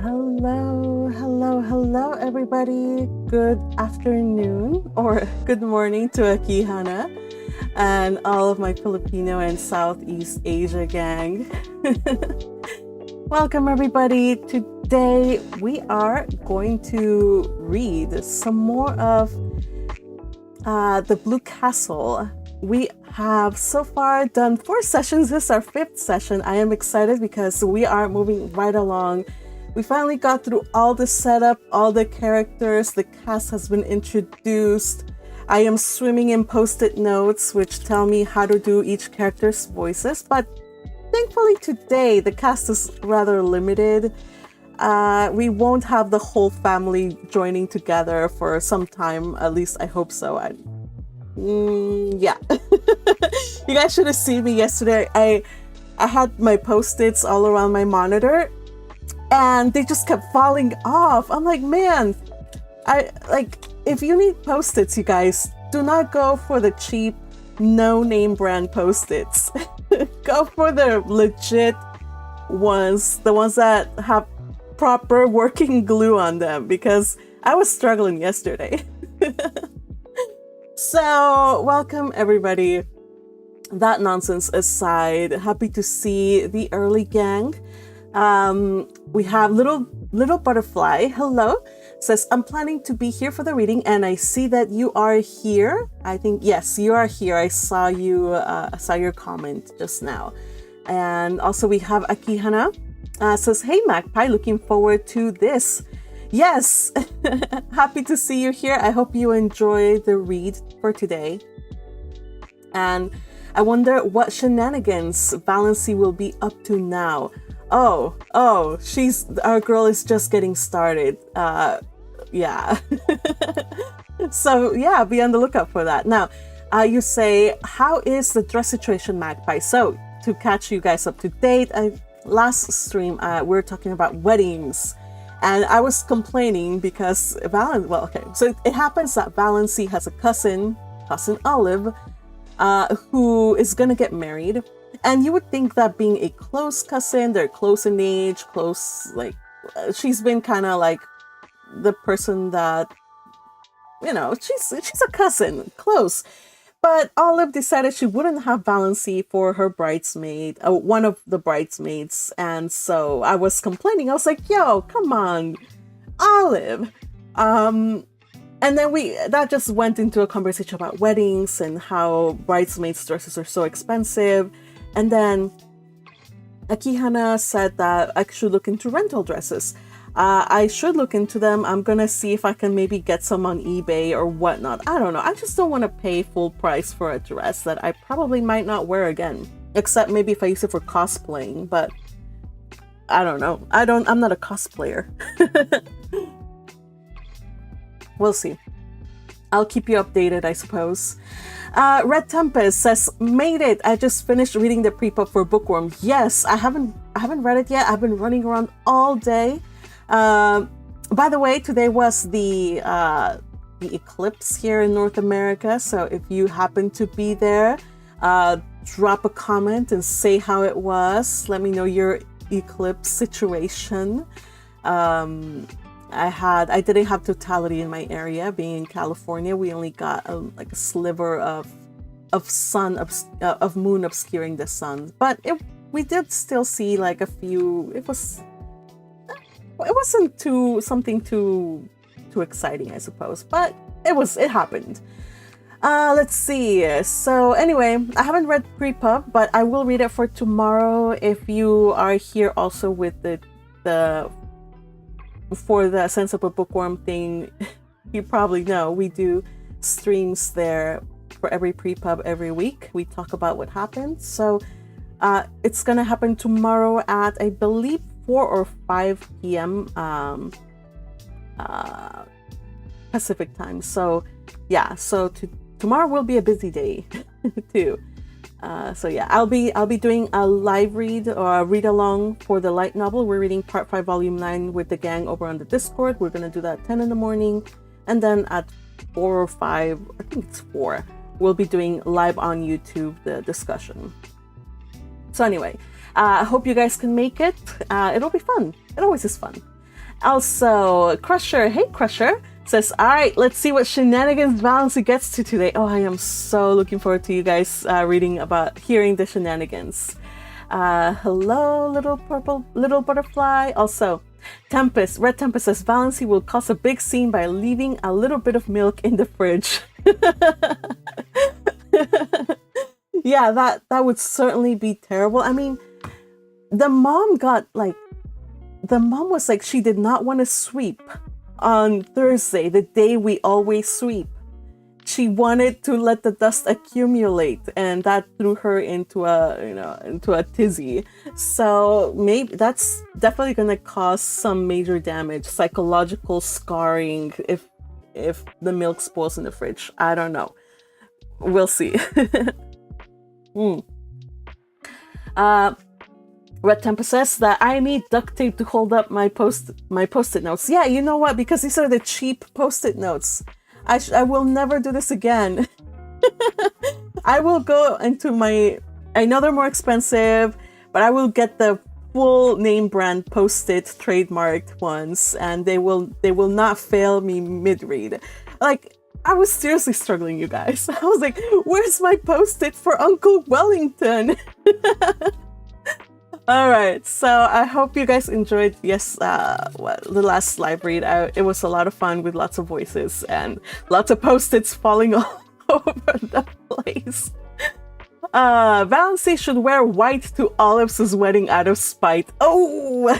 Hello, everybody. Good afternoon or good morning to Akihana and all of my Filipino and Southeast Asia gang. Welcome, everybody. Today we are going to read some more of The Blue Castle. We have so far done 4 sessions. This is our 5th session. I am excited because we are moving right along. We finally got through all the setup, all the characters, the cast has been introduced. I am swimming in post-it notes which tell me how to do each character's voices, but thankfully today the cast is rather limited. We won't have the whole family joining together for some time, at least I hope so. Yeah. You guys should have seen me yesterday. I had my post-its all around my monitor and they just kept falling off. I'm like, man, if you need post-its, you guys, do not go for the cheap, no-name brand post-its. Go for the legit ones, the ones that have proper working glue on them, because I was struggling yesterday. So, welcome everybody. That nonsense aside, happy to see the early gang. We have little butterfly. Hello. Says, I'm planning to be here for the reading and I see that you are here. I think, yes, you are here. I saw you, saw your comment just now. And also we have Akihana. Says, hey Magpie, looking forward to this. Yes, happy to see you here. I hope you enjoy the read for today. And I wonder what shenanigans Valancy will be up to now. Oh, our girl is just getting started. Yeah. So yeah, be on the lookout for that. Now, you say, how is the dress situation, Magpie? So to catch you guys up to date, last stream, we were talking about weddings. And I was complaining because so it happens that Valancy has a cousin Olive, who is gonna get married. And you would think that being a close cousin, they're close in age, she's been kind of like the person that, she's a cousin, close. But Olive decided she wouldn't have Valancy for her bridesmaid, one of the bridesmaids. And so I was complaining. I was like, yo, come on, Olive. And then that just went into a conversation about weddings and how bridesmaids' dresses are so expensive. And then Akihana said that I should look into rental dresses. I should look into them. I'm gonna see if I can maybe get some on eBay or whatnot. I don't know. I just don't want to pay full price for a dress that I probably might not wear again. Except maybe if I use it for cosplaying, but I don't know. I'm not a cosplayer. We'll see. I'll keep you updated, I suppose. Red Tempest says, made it. I just finished reading the prepub for Bookworm. Yes, I haven't read it yet. I've been running around all day. By the way, today was the eclipse here in North America. So if you happen to be there, drop a comment and say how it was. Let me know your eclipse situation. I didn't have totality in my area. Being in California, we only got a sliver of moon obscuring the sun. But we did still see like a few. It wasn't something too exciting, I suppose. But it happened. Let's see. So anyway, I haven't read prepub, but I will read it for tomorrow. If you are here also with the for the Sense of a Bookworm thing, you probably know we do streams there for every prepub every week. We talk about what happened. So it's gonna happen tomorrow at, I believe, 4 or 5 p.m. Pacific time. So yeah, so tomorrow will be a busy day too. So yeah, I'll be doing a live read or a read along for the light novel. We're reading part 5, volume 9 with the gang over on the Discord. We're gonna do that at 10 in the morning, and then at 4 or 5, I think it's 4, we'll be doing live on YouTube the discussion. So anyway, I hope you guys can make it. It'll be fun. It always is fun. Also, Crusher, hey Crusher, says, all right, let's see what shenanigans Valancy gets to today. Oh, I am so looking forward to you guys hearing the shenanigans. Hello, little butterfly. Also, Tempest, Red Tempest says, Valancy will cause a big scene by leaving a little bit of milk in the fridge. Yeah, that would certainly be terrible. I mean, the mom was like, she did not want to sweep on Thursday, the day we always sweep. She wanted to let the dust accumulate, and that threw her into a tizzy. So maybe that's definitely gonna cause some major damage, psychological scarring if the milk spoils in the fridge. I don't know. We'll see. Red Temper says that I need duct tape to hold up my post-it notes. Yeah, you know what? Because these are the cheap post-it notes. I will never do this again. I will go into I know they're more expensive, but I will get the full name brand post-it trademarked ones, and they will not fail me mid-read. Like, I was seriously struggling, you guys. I was like, where's my post-it for Uncle Wellington? All right, so I hope you guys enjoyed, the last live read. It was a lot of fun with lots of voices and lots of post-its falling all over the place. Valancy should wear white to Olive's wedding out of spite. Oh!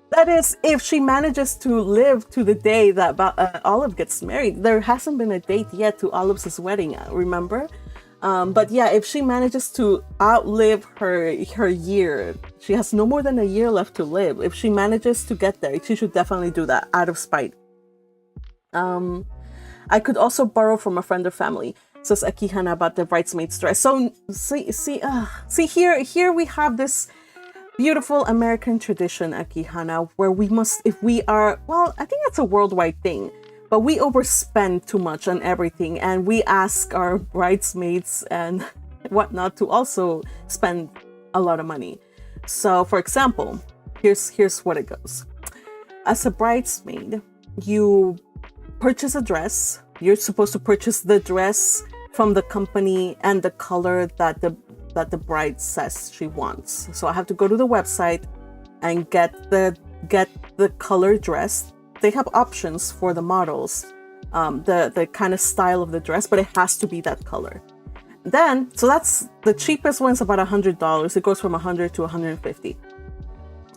That is, if she manages to live to the day that Olive gets married. There hasn't been a date yet to Olive's wedding, remember? But yeah, if she manages to outlive her year, she has no more than a year left to live. If she manages to get there, she should definitely do that out of spite. I could also borrow from a friend or family, says Akihana about the bridesmaid's dress. So see here we have this beautiful American tradition, Akihana, where we must, if we are, well, I think that's a worldwide thing. But we overspend too much on everything, and we ask our bridesmaids and whatnot to also spend a lot of money. So, for example, here's what it goes. As a bridesmaid, you purchase a dress. You're supposed to purchase the dress from the company and the color that the bride says she wants. So I have to go to the website and get the color dress. They have options for the models, the kind of style of the dress, but it has to be that color. Then, so that's the cheapest one's about $100. It goes from $100 to $150.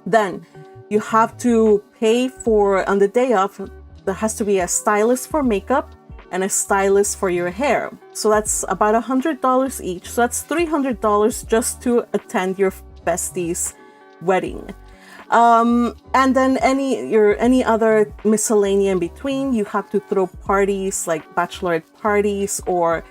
Then you have to pay for, on the day of, there has to be a stylist for makeup and a stylist for your hair. So that's about $100 each. So that's $300 just to attend your bestie's wedding. And then any other miscellaneous in between, you have to throw parties like bachelorette parties or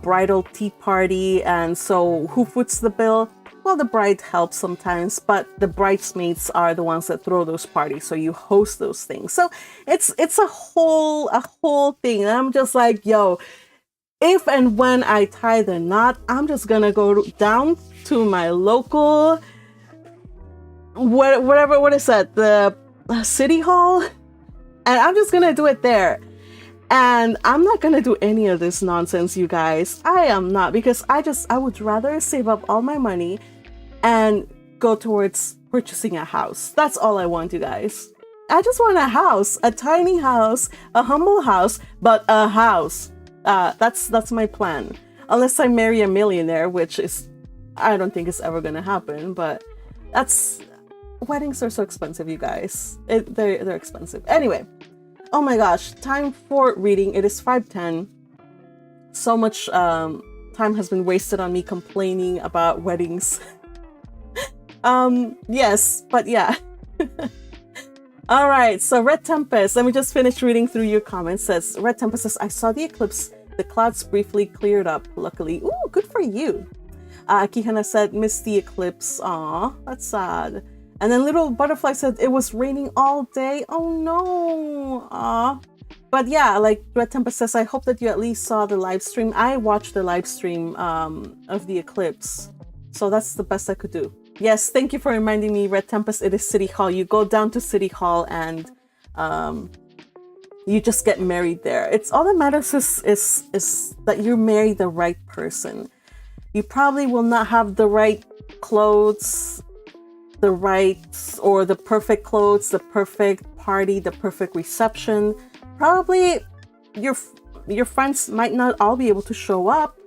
bridal tea party. And so who foots the bill? Well, the bride helps sometimes, but the bridesmaids are the ones that throw those parties. So you host those things. So it's a whole thing. And I'm just like, yo, if and when I tie the knot, I'm just gonna go down to my local what is that, the city hall, and I'm just gonna do it there. And I'm not gonna do any of this nonsense, you guys. I am not, because I would rather save up all my money and go towards purchasing a house. That's all I want, you guys. I just want a house, a tiny house, a humble house, but a house. That's my plan. Unless I marry a millionaire, which is, I don't think it's ever gonna happen, but weddings are so expensive, you guys. They're expensive. Anyway, oh my gosh, time for reading. It is 5:10. So much time has been wasted on me complaining about weddings. Yes, but yeah. All right, so Red Tempest, let me just finish reading through your comments. Says Red Tempest says, I saw the eclipse. The clouds briefly cleared up, luckily. Ooh, good for you. Akihana said, missed the eclipse. Aw, that's sad. And then Little Butterfly said it was raining all day. Oh no. Aw. But yeah, like Red Tempest says, I hope that you at least saw the live stream. I watched the live stream of the eclipse. So that's the best I could do. Yes, thank you for reminding me, Red Tempest, it is City Hall. You go down to City Hall and um, you just get married there. It's all that matters is that you marry the right person. You probably will not have the right clothes, the right or the perfect clothes, the perfect party, the perfect reception. Probably your your friends might not all be able to show up,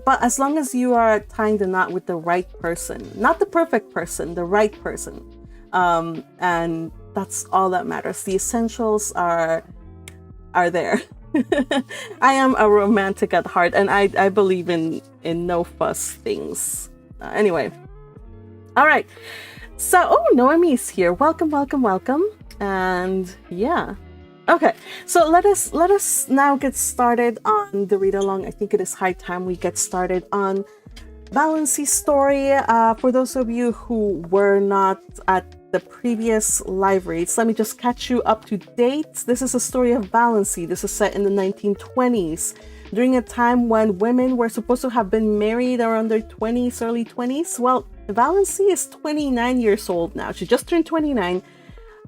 but as long as you are tying the knot with the right person, not the perfect person, the right person, and that's all that matters. The essentials are there. I am a romantic at heart, and I believe in no fuss things. Anyway, all right. So, oh, Noemi is here. Welcome, welcome, welcome. And yeah. Okay, so let us now get started on the read along. I think it is high time we get started on Valancy's story. For those of you who were not at the previous live reads, let me just catch you up to date. This is a story of Valancy. This is set in the 1920s, during a time when women were supposed to have been married around their 20s, early 20s. Well, Valancy is 29 years old now. She just turned 29.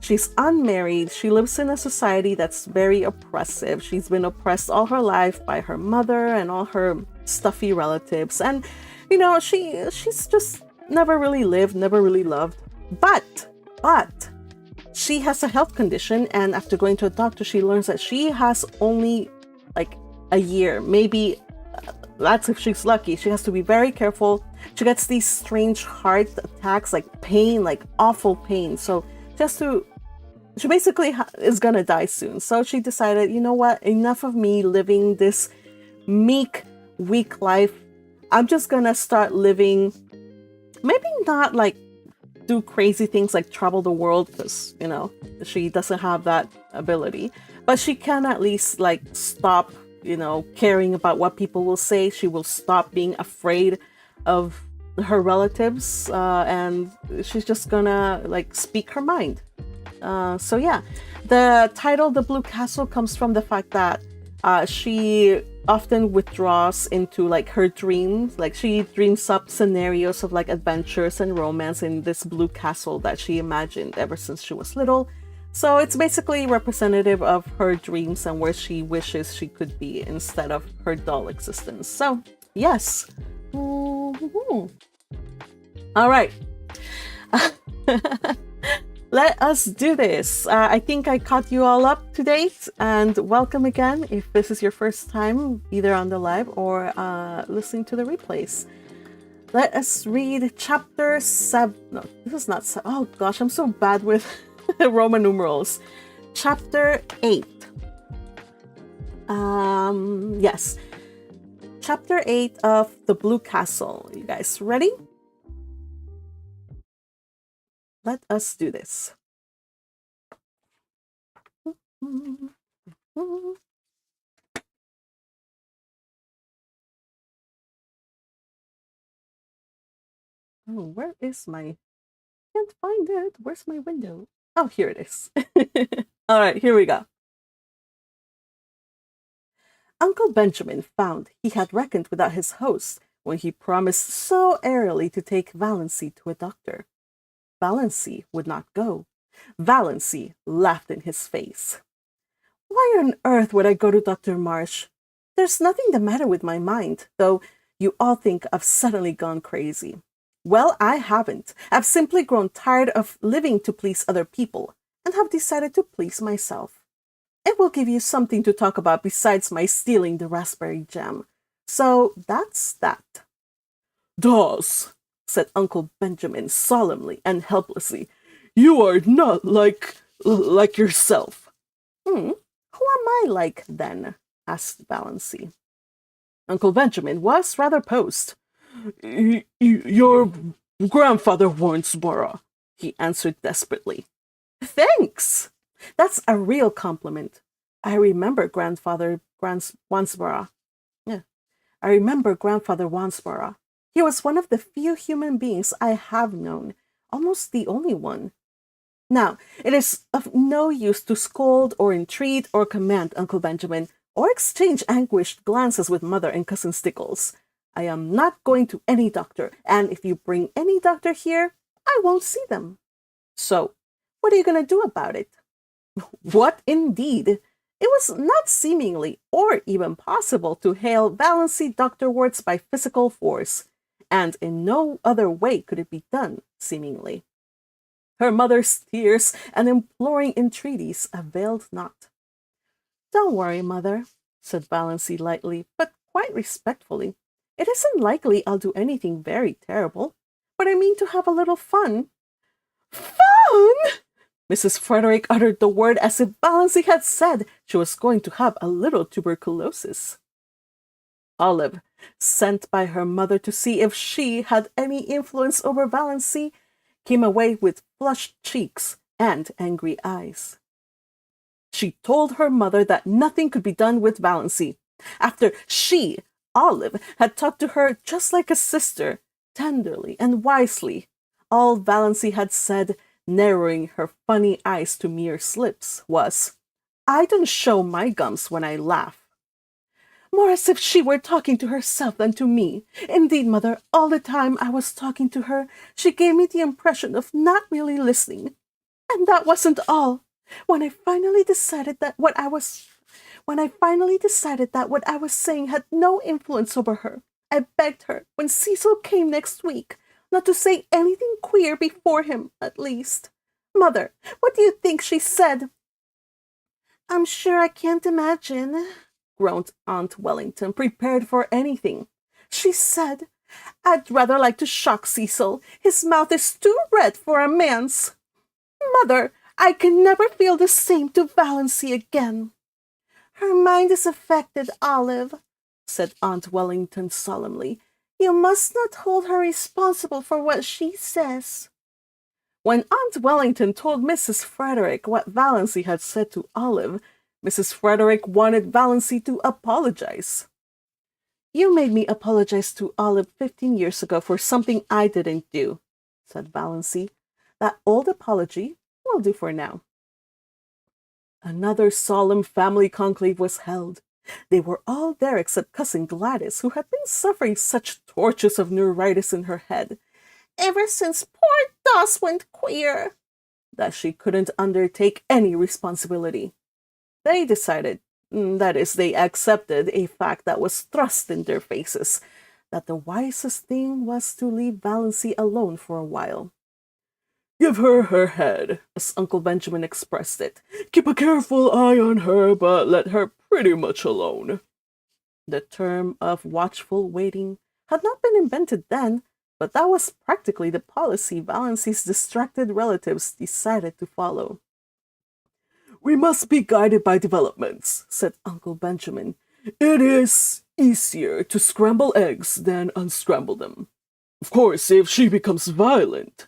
She's unmarried. She lives in a society that's very oppressive. She's been oppressed all her life by her mother and all her stuffy relatives. And, you know, she's just never really lived, never really loved. But she has a health condition, and after going to a doctor, she learns that she has only like a year, maybe that's if she's lucky. She has to be very careful. She gets these strange heart attacks, like pain, like awful pain. So she basically is gonna die soon. So she decided, you know what, enough of me living this meek, weak life. I'm just gonna start living, maybe not like do crazy things like travel the world, because, you know, she doesn't have that ability, but she can at least like stop, you know, caring about what people will say. She will stop being afraid of her relatives, and she's just gonna like speak her mind. So yeah, the title "The Blue Castle" comes from the fact that she often withdraws into like her dreams. Like she dreams up scenarios of like adventures and romance in this blue castle that she imagined ever since she was little. So it's basically representative of her dreams and where she wishes she could be instead of her dull existence. So yes. All right. Let us do this. I think I caught you all up to date, and welcome again if this is your first time either on the live or listening to the replays. Let us read chapter 7. No, this is not 7. Oh gosh, I'm so bad with Roman numerals. Chapter 8. Yes. Chapter 8 of The Blue Castle. You guys ready? Let us do this. Oh, where is my... Can't find it. Where's my window? Oh, here it is. All right, here we go. Uncle Benjamin found he had reckoned without his host when he promised so airily to take Valancy to a doctor. Valancy would not go. Valancy laughed in his face. Why on earth would I go to Dr. Marsh? There's nothing the matter with my mind, though you all think I've suddenly gone crazy. Well, I haven't. I've simply grown tired of living to please other people and have decided to please myself. It will give you something to talk about besides my stealing the raspberry jam. So that's that. Doss, said Uncle Benjamin solemnly and helplessly. You are not like yourself. Who am I like, then? Asked Valancy. Uncle Benjamin was rather posed. Your grandfather Warnsborough, he answered desperately. Thanks! That's a real compliment. I remember Grandfather Warnsborough. Yeah, I remember Grandfather Warnsborough. He was one of the few human beings I have known, almost the only one. Now, it is of no use to scold or entreat or command Uncle Benjamin, or exchange anguished glances with Mother and Cousin Stickles. I am not going to any doctor, and if you bring any doctor here, I won't see them. So, what are you going to do about it? What indeed? It was not seemingly or even possible to hail Valancy Dr. Wards by physical force, and in no other way could it be done, seemingly. Her mother's tears and imploring entreaties availed not. Don't worry, mother, said Valancy lightly, but quite respectfully. It isn't likely I'll do anything very terrible, but I mean to have a little fun. Fun! Mrs. Frederick uttered the word as if Valancy had said she was going to have a little tuberculosis. Olive, sent by her mother to see if she had any influence over Valancy, came away with flushed cheeks and angry eyes. She told her mother that nothing could be done with Valancy, after she, Olive, had talked to her just like a sister, tenderly and wisely. All Valancy had said, narrowing her funny eyes to mere slips, was, I don't show my gums when I laugh. More as if she were talking to herself than to me. Indeed, mother, all the time I was talking to her, she gave me the impression of not really listening. And that wasn't all. When I finally decided that what I was saying had no influence over her, I begged her, when Cecil came next week, not to say anything queer before him, at least. Mother, what do you think she said? I'm sure I can't imagine, groaned Aunt Wellington, prepared for anything. She said, I'd rather like to shock Cecil. His mouth is too red for a man's. Mother, I can never feel the same to Valancy again. Her mind is affected, Olive, said Aunt Wellington solemnly. You must not hold her responsible for what she says. When Aunt Wellington told Mrs. Frederick what Valancy had said to Olive, Mrs. Frederick wanted Valancy to apologize. You made me apologize to Olive 15 years ago for something I didn't do, said Valancy. That old apology will do for now. Another solemn family conclave was held. They were all there except Cousin Gladys, who had been suffering such tortures of neuritis in her head, ever since poor Doss went queer, that she couldn't undertake any responsibility. They decided, that is, they accepted a fact that was thrust in their faces, that the wisest thing was to leave Valancy alone for a while. Give her her head, as Uncle Benjamin expressed it. Keep a careful eye on her, but let her pretty much alone. The term of watchful waiting had not been invented then, but that was practically the policy Valancy's distracted relatives decided to follow. We must be guided by developments, said Uncle Benjamin. It is easier to scramble eggs than unscramble them. Of course, if she becomes violent.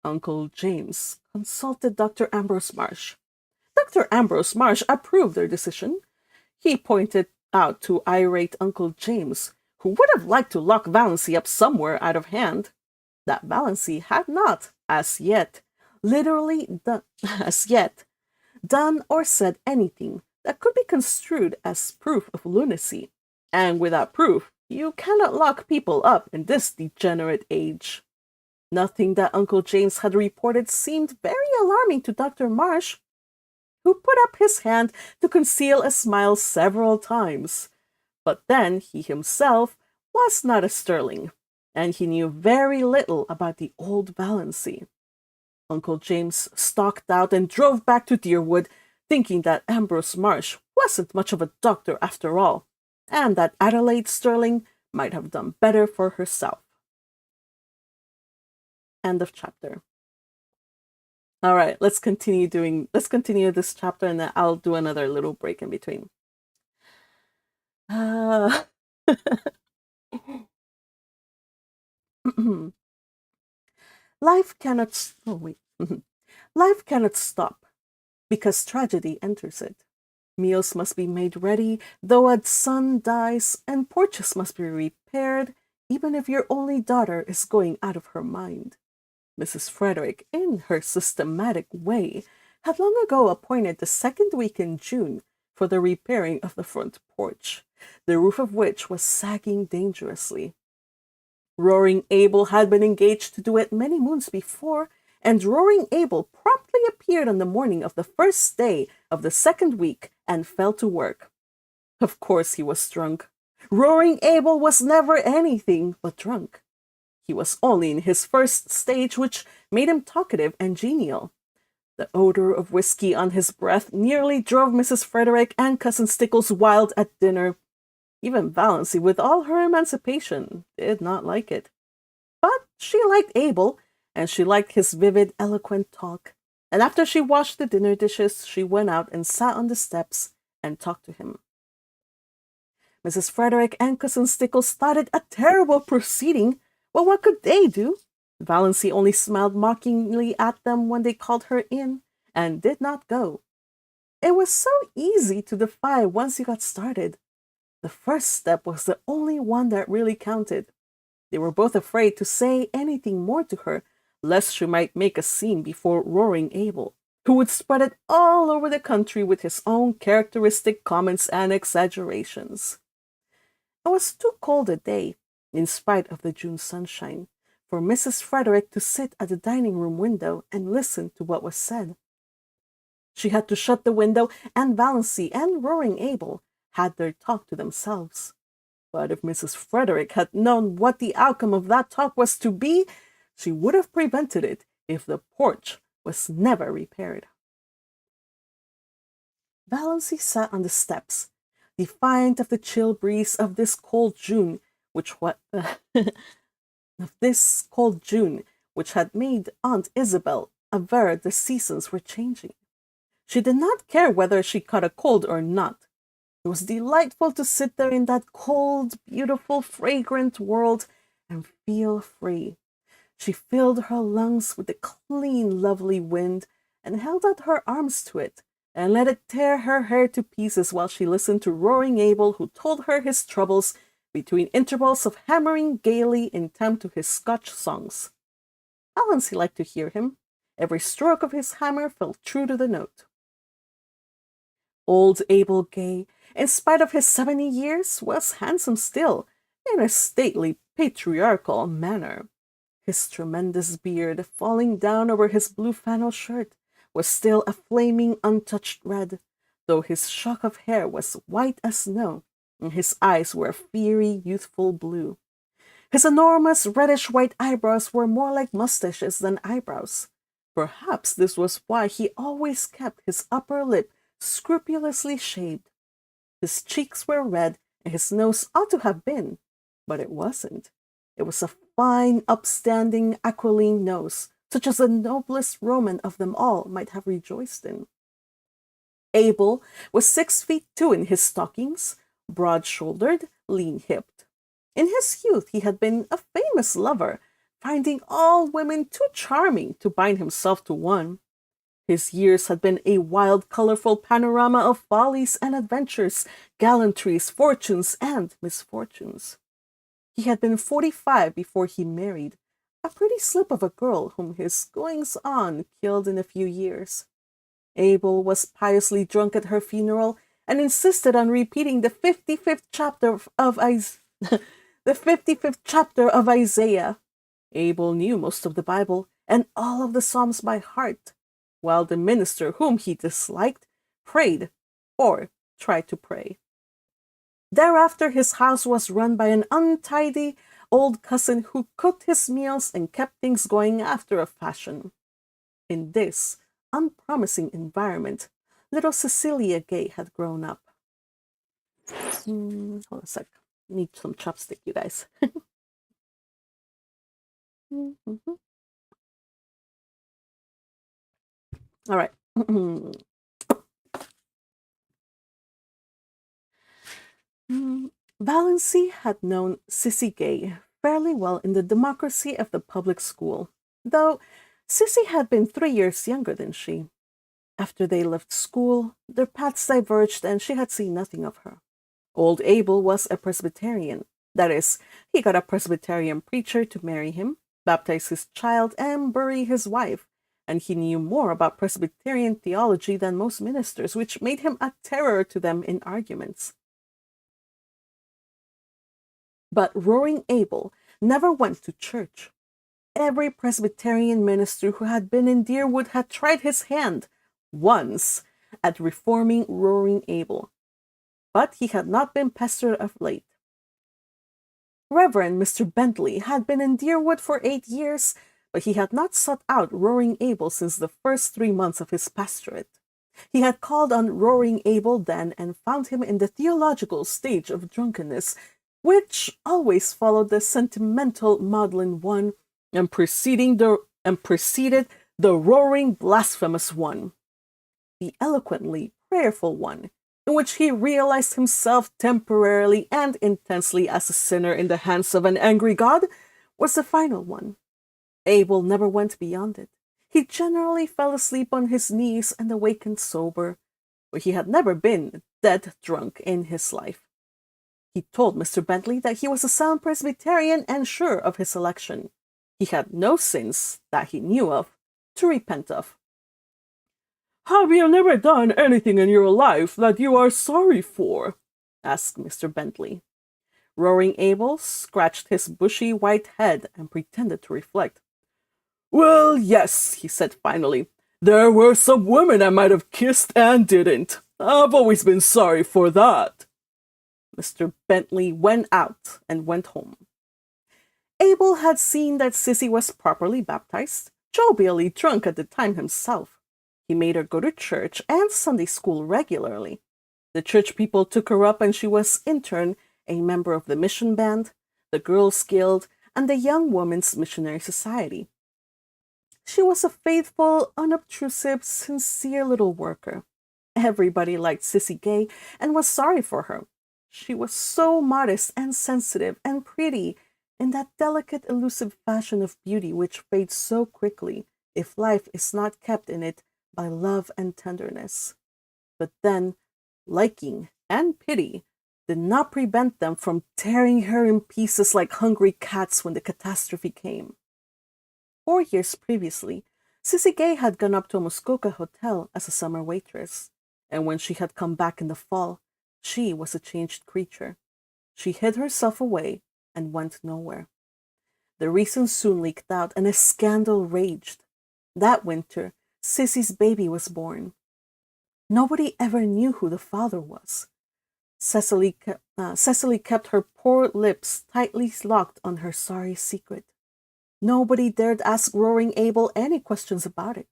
Uncle James consulted Dr. Ambrose Marsh. Dr. Ambrose Marsh approved their decision. He pointed out to irate Uncle James, who would have liked to lock Valancy up somewhere out of hand, that Valancy had not, as yet, done or said anything that could be construed as proof of lunacy. And without proof, you cannot lock people up in this degenerate age. Nothing that Uncle James had reported seemed very alarming to Dr. Marsh, who put up his hand to conceal a smile several times. But then he himself was not a Stirling, and he knew very little about the old Valancy. Uncle James stalked out and drove back to Deerwood, thinking that Ambrose Marsh wasn't much of a doctor after all, and that Adelaide Stirling might have done better for herself. End of chapter. All right, let's continue this chapter, and then I'll do another little break in between. Life cannot Life cannot stop because tragedy enters it. Meals must be made ready, though a son dies, and porches must be repaired, even if your only daughter is going out of her mind. Mrs. Frederick, in her systematic way, had long ago appointed the second week in June for the repairing of the front porch. the roof of which was sagging dangerously. Roaring Abel had been engaged to do it many moons before, and Roaring Abel promptly appeared on the morning of the first day of the second week and fell to work. Of course he was drunk. Roaring Abel was never anything but drunk. He was only in his first stage, which made him talkative and genial. The odor of whiskey on his breath nearly drove Mrs. Frederick and Cousin Stickles wild at dinner. Even Valancy, with all her emancipation, did not like it. But she liked Abel, and she liked his vivid, eloquent talk. And after she washed the dinner dishes, she went out and sat on the steps and talked to him. Mrs. Frederick and Cousin Stickles thought it a terrible proceeding. Well, what could they do? Valancy only smiled mockingly at them when they called her in, and did not go. It was so easy to defy once you got started. The first step was the only one that really counted. They were both afraid to say anything more to her, lest she might make a scene before Roaring Abel, who would spread it all over the country with his own characteristic comments and exaggerations. It was too cold a day, in spite of the June sunshine, for Mrs. Frederick to sit at the dining room window and listen to what was said. She had to shut the window, and Valancy and Roaring Abel had their talk to themselves. But if Mrs. Frederick had known what the outcome of that talk was to be, she would have prevented it if the porch was never repaired. Valancy sat on the steps, defiant of the chill breeze of this cold June, which had made Aunt Isabel aver the seasons were changing. She did not care whether she caught a cold or not. It was delightful to sit there in that cold, beautiful, fragrant world and feel free. She filled her lungs with the clean, lovely wind and held out her arms to it and let it tear her hair to pieces while she listened to Roaring Abel, who told her his troubles between intervals of hammering gaily in time to his Scotch songs. Valancy liked to hear him. Every stroke of his hammer fell true to the note. Old Abel Gay, in spite of his 70 years, was handsome still, in a stately, patriarchal manner. His tremendous beard, falling down over his blue flannel shirt, was still a flaming, untouched red, though his shock of hair was white as snow, and his eyes were a fiery, youthful blue. His enormous reddish-white eyebrows were more like mustaches than eyebrows. Perhaps this was why he always kept his upper lip scrupulously shaved. His cheeks were red, and his nose ought to have been, but it wasn't. It was a fine, upstanding, aquiline nose, such as the noblest Roman of them all might have rejoiced in. Abel was 6'2" in his stockings, broad-shouldered, lean-hipped. In his youth he had been a famous lover, finding all women too charming to bind himself to one. His years had been a wild, colorful panorama of follies and adventures, gallantries, fortunes, and misfortunes. He had been 45 before he married, a pretty slip of a girl whom his goings-on killed in a few years. Abel was piously drunk at her funeral and insisted on repeating the 55th chapter of Isaiah. Abel knew most of the Bible and all of the Psalms by heart, while the minister whom he disliked prayed or tried to pray. Thereafter his house was run by an untidy old cousin who cooked his meals and kept things going after a fashion. In this unpromising environment, little Cecilia Gay had grown up. Hold on a sec. Need some chopstick, you guys. All right. Valancy had known Sissy Gay fairly well in the democracy of the public school, though Sissy had been 3 years younger than she. After they left school, their paths diverged and she had seen nothing of her. Old Abel was a Presbyterian. That is, he got a Presbyterian preacher to marry him, baptize his child, and bury his wife, and he knew more about Presbyterian theology than most ministers, which made him a terror to them in arguments. But Roaring Abel never went to church. Every Presbyterian minister who had been in Deerwood had tried his hand, once, at reforming Roaring Abel, but he had not been pestered of late. Reverend Mr. Bentley had been in Deerwood for 8 years, but he had not sought out Roaring Abel since the first 3 months of his pastorate. He had called on Roaring Abel then and found him in the theological stage of drunkenness, which always followed the sentimental maudlin one and preceded the roaring blasphemous one, the eloquently prayerful one, in which he realized himself temporarily and intensely as a sinner in the hands of an angry God, was the final one. Abel never went beyond it. He generally fell asleep on his knees and awakened sober, but he had never been dead drunk in his life. He told Mr. Bentley that he was a sound Presbyterian and sure of his election. He had no sins, that he knew of, to repent of. "Have you never done anything in your life that you are sorry for?" asked Mr. Bentley. Roaring Abel scratched his bushy white head and pretended to reflect. "Well, yes," he said finally. "There were some women I might have kissed and didn't. I've always been sorry for that." Mr. Bentley went out and went home. Abel had seen that Sissy was properly baptized, jovially drunk at the time himself. He made her go to church and Sunday school regularly. The church people took her up and she was, in turn, a member of the mission band, the Girls' Guild, and the Young Women's Missionary Society. She was a faithful, unobtrusive, sincere little worker. Everybody liked Sissy Gay and was sorry for her. She was so modest and sensitive and pretty, in that delicate, elusive fashion of beauty which fades so quickly if life is not kept in it by love and tenderness. But then, liking and pity did not prevent them from tearing her in pieces like hungry cats when the catastrophe came. 4 years previously, Sissy Gay had gone up to a Muskoka hotel as a summer waitress, and when she had come back in the fall, she was a changed creature. She hid herself away and went nowhere. The reason soon leaked out, and a scandal raged. That winter, Sissy's baby was born. Nobody ever knew who the father was. Cecily kept her poor lips tightly locked on her sorry secret. Nobody dared ask Roaring Abel any questions about it.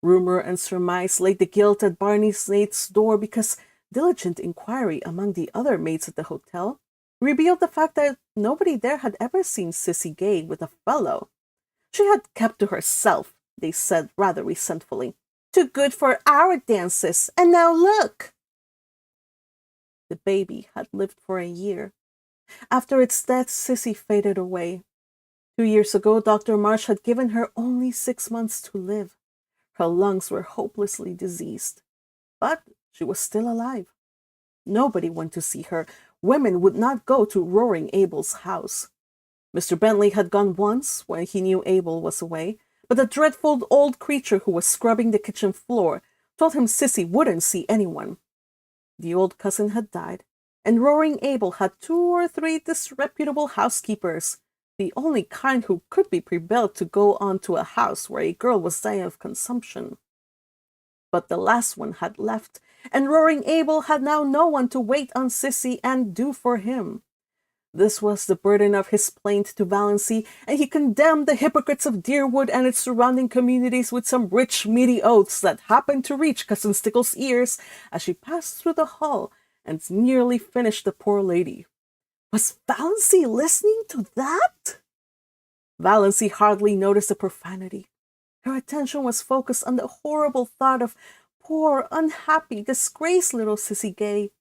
Rumor and surmise laid the guilt at Barney Snaith's door because diligent inquiry among the other maids at the hotel revealed the fact that nobody there had ever seen Sissy Gay with a fellow. She had kept to herself, they said rather resentfully. Too good for our dances, and now look! The baby had lived for a year. After its death, Sissy faded away. 2 years ago, Dr. Marsh had given her only 6 months to live. Her lungs were hopelessly diseased, but she was still alive. Nobody went to see her. Women would not go to Roaring Abel's house. Mr. Bentley had gone once when he knew Abel was away, but the dreadful old creature who was scrubbing the kitchen floor told him Sissy wouldn't see anyone. The old cousin had died, and Roaring Abel had 2 or 3 disreputable housekeepers, the only kind who could be prevailed to go on to a house where a girl was dying of consumption. But the last one had left, and Roaring Abel had now no one to wait on Sissy and do for him. This was the burden of his plaint to Valancy, and he condemned the hypocrites of Deerwood and its surrounding communities with some rich, meaty oaths that happened to reach Cousin Stickle's ears as she passed through the hall and nearly finished the poor lady. Was Valancy listening to that? Valancy hardly noticed the profanity. Her attention was focused on the horrible thought of poor, unhappy, disgraced little Sissy Gay,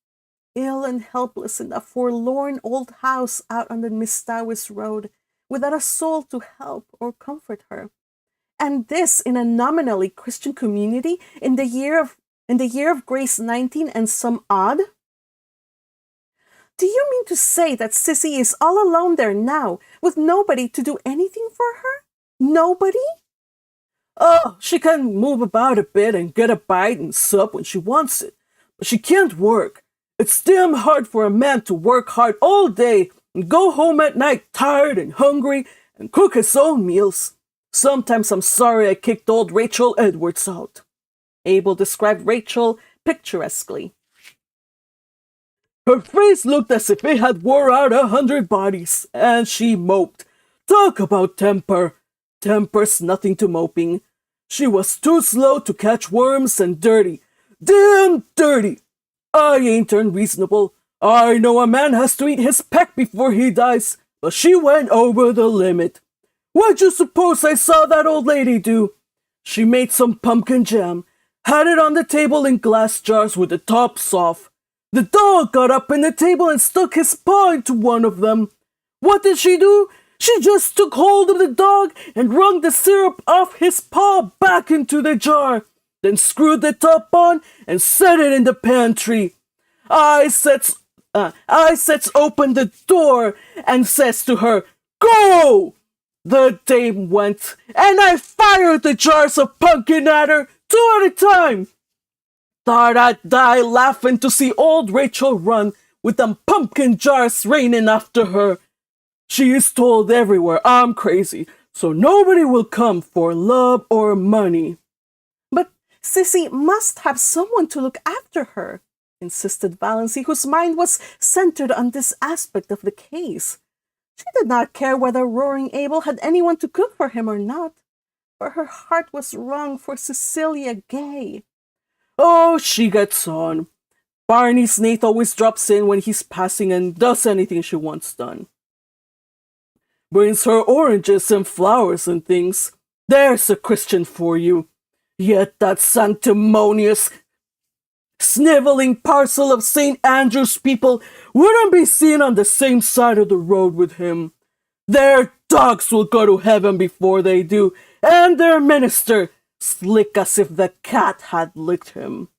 ill and helpless in a forlorn old house out on the Mistawis Road, without a soul to help or comfort her. And this in a nominally Christian community in the year of grace 19 and some odd? Do you mean to say that Sissy is all alone there now, with nobody to do anything for her? Nobody? Oh, she can move about a bit and get a bite and sup when she wants it, but she can't work. It's damn hard for a man to work hard all day and go home at night tired and hungry and cook his own meals. Sometimes I'm sorry I kicked old Rachel Edwards out." Abel described Rachel picturesquely. "Her face looked as if it had wore out 100 bodies, and she moped. Talk about temper. Temper's nothing to moping. She was too slow to catch worms and dirty. Damn dirty! I ain't unreasonable. I know a man has to eat his peck before he dies, but she went over the limit. What'd you suppose I saw that old lady do? She made some pumpkin jam, had it on the table in glass jars with the tops off. The dog got up in the table and stuck his paw into one of them. What did she do? She just took hold of the dog and wrung the syrup off his paw back into the jar, then screwed the top on and set it in the pantry. I sets open the door and says to her, 'Go!' The dame went, and I fired the jars of pumpkin at her, 2 at a time. Thought I'd die laughing to see old Rachel run with them pumpkin jars raining after her. She is told everywhere I'm crazy, so nobody will come for love or money." "But Sissy must have someone to look after her," insisted Valancy, whose mind was centered on this aspect of the case. She did not care whether Roaring Abel had anyone to cook for him or not, for her heart was wrung for Cecilia Gay. "Oh, she gets on. Barney Snaith always drops in when he's passing and does anything she wants done. Brings her oranges and flowers and things. There's a Christian for you. Yet that sanctimonious, sniveling parcel of St. Andrew's people wouldn't be seen on the same side of the road with him. Their dogs will go to heaven before they do, and their minister slick as if the cat had licked him."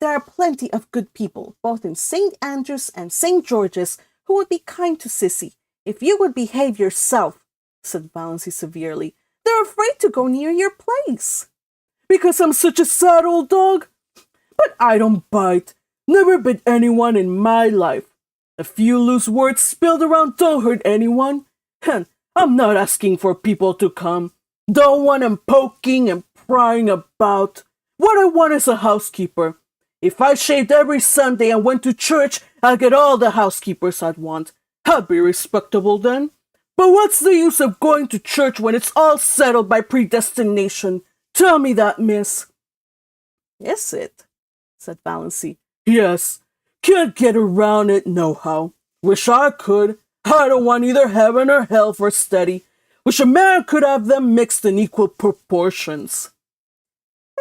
"There are plenty of good people, both in St. Andrew's and St. George's, who would be kind to Sissy, if you would behave yourself," said Valancy severely. "They're afraid to go near your place." "Because I'm such a sad old dog? But I don't bite. Never bit anyone in my life. A few loose words spilled around don't hurt anyone. And I'm not asking for people to come. Don't want 'em poking and prying about. What I want is a housekeeper. If I shaved every Sunday and went to church, I'd get all the housekeepers I'd want. I'd be respectable then. But what's the use of going to church when it's all settled by predestination? Tell me that, miss." "Is it?" said Valancy. "Yes. Can't get around it nohow. Wish I could. I don't want either heaven or hell for steady. Wish a man could have them mixed in equal proportions."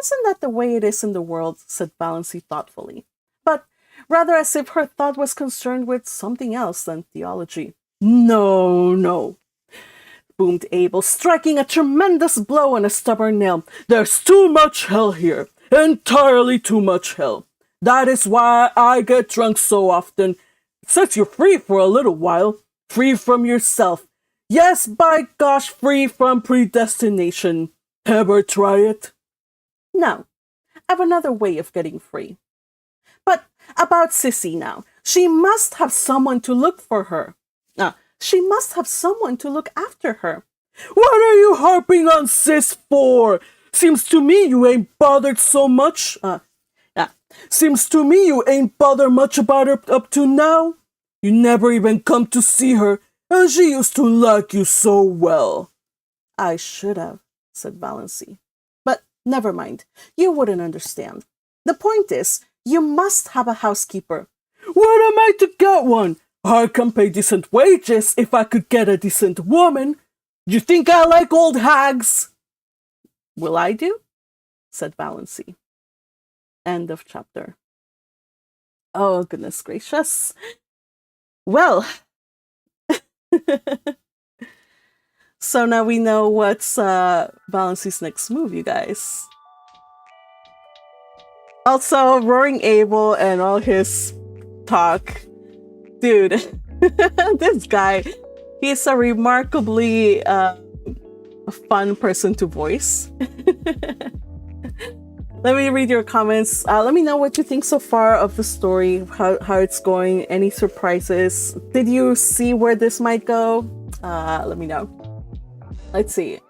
"Isn't that the way it is in the world?" said Valancy thoughtfully, but rather as if her thought was concerned with something else than theology. No, boomed Abel, striking a tremendous blow on a stubborn nail. "There's too much hell here. Entirely too much hell. That is why I get drunk so often. It sets you free for a little while. Free from yourself. Yes, by gosh, free from predestination. Ever try it?" "No. I've another way of getting free. But about Sissy now. She must have someone to look for her. She must have someone to look after her." "What are you harping on Sis for? Seems to me you ain't bothered so much. Seems to me you ain't bothered much about her up to now. You never even come to see her, and she used to like you so well." "I should have," said Valancy. "But never mind. You wouldn't understand. The point is, you must have a housekeeper." "What am I to get one? I can pay decent wages if I could get a decent woman. You think I like old hags?" "Will I do?" said Valancy. End of chapter. Oh, goodness gracious. Well, so now we know what's Valancy's next move, you guys. Also, Roaring Abel and all his talk. Dude, this guy, he's a remarkably fun person to voice. Let me read your comments. Let me know what you think so far of the story, how it's going, any surprises. Did you see where this might go? Let me know. Let's see.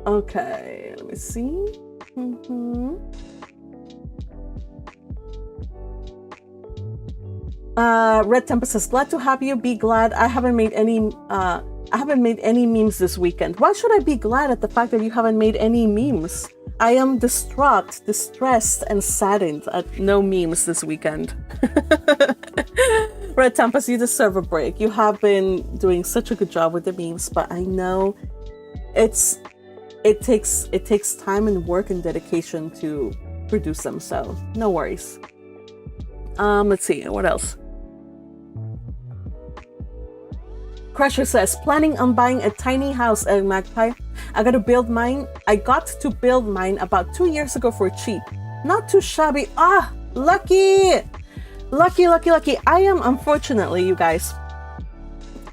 Okay, let me see. Red Tempest says, glad to have you. Be glad. I haven't made any memes this weekend. Why should I be glad at the fact that you haven't made any memes? I am distraught, distressed, and saddened at no memes this weekend. Red Tempest, you deserve a break. You have been doing such a good job with the memes, but I know it takes time and work and dedication to produce them, so no worries. Let's see, what else? Crusher says, planning on buying a tiny house at Magpie. I got to build mine about 2 years ago for cheap. Not too shabby. Lucky. I am unfortunately, you guys,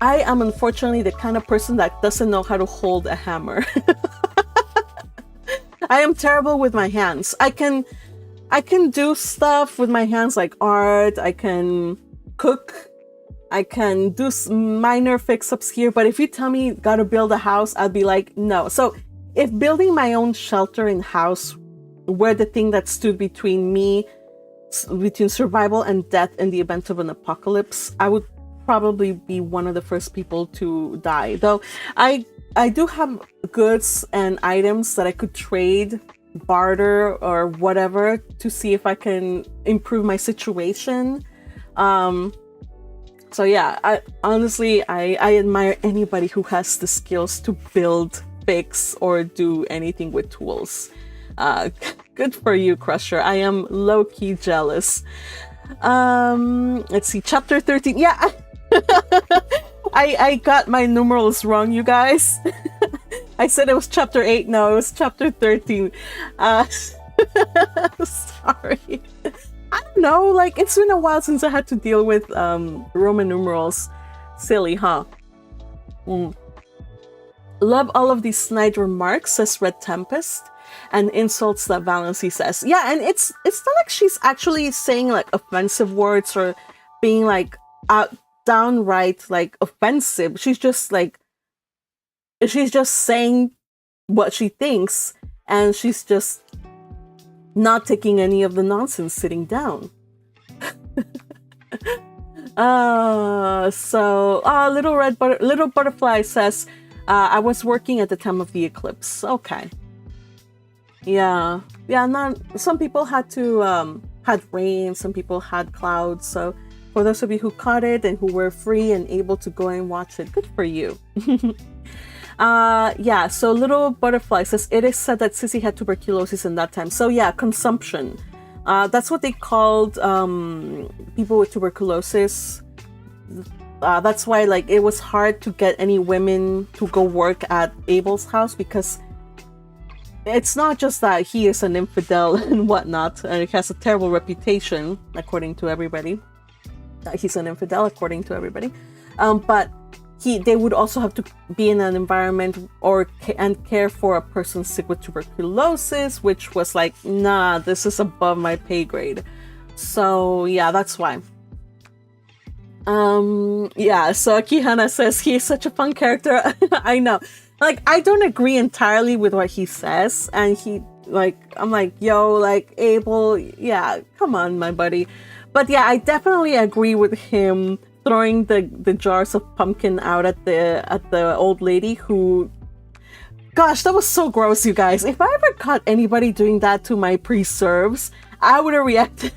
the kind of person that doesn't know how to hold a hammer. I am terrible with my hands. I can do stuff with my hands like art, I can cook, I can do minor fix-ups here, but if you tell me gotta build a house, I'd be like, no. So if building my own shelter and house were the thing that stood between survival and death in the event of an apocalypse, I would probably be one of the first people to die. Though I do have goods and items that I could trade, barter, or whatever to see if I can improve my situation. So yeah, I honestly admire anybody who has the skills to build, fix, or do anything with tools. Good for you, Crusher. I am low-key jealous. Let's see, chapter 13. Yeah, I got my numerals wrong, you guys. I said it was chapter 8. No, it was chapter 13. Sorry. I don't know, like, it's been a while since I had to deal with Roman numerals. Silly, huh? Love all of these snide remarks, says Red Tempest, and insults that Valancy says. Yeah, and it's not like she's actually saying like offensive words or being like downright like offensive. She's just saying what she thinks, and she's just not taking any of the nonsense sitting down. Little butterfly says, I was working at the time of the eclipse. Okay. Yeah. Some people had rain, some people had clouds. So for those of you who caught it and who were free and able to go and watch it, good for you. So Little Butterfly says, it is said that Sissy had tuberculosis in that time. So yeah, consumption. That's what they called people with tuberculosis. That's why like it was hard to get any women to go work at Abel's house, because it's not just that he is an infidel and whatnot, and he has a terrible reputation according to everybody. He's an infidel according to everybody. But they would also have to be in an environment and care for a person sick with tuberculosis, which was like, nah, this is above my pay grade. So yeah, that's why. So Akihana says he is such a fun character. I know. Like, I don't agree entirely with what he says, and I'm like, yo, like, Abel, yeah, come on, my buddy. But yeah, I definitely agree with him throwing the jars of pumpkin out at the old lady who, gosh, that was so gross, you guys. If I ever caught anybody doing that to my preserves, I would have reacted.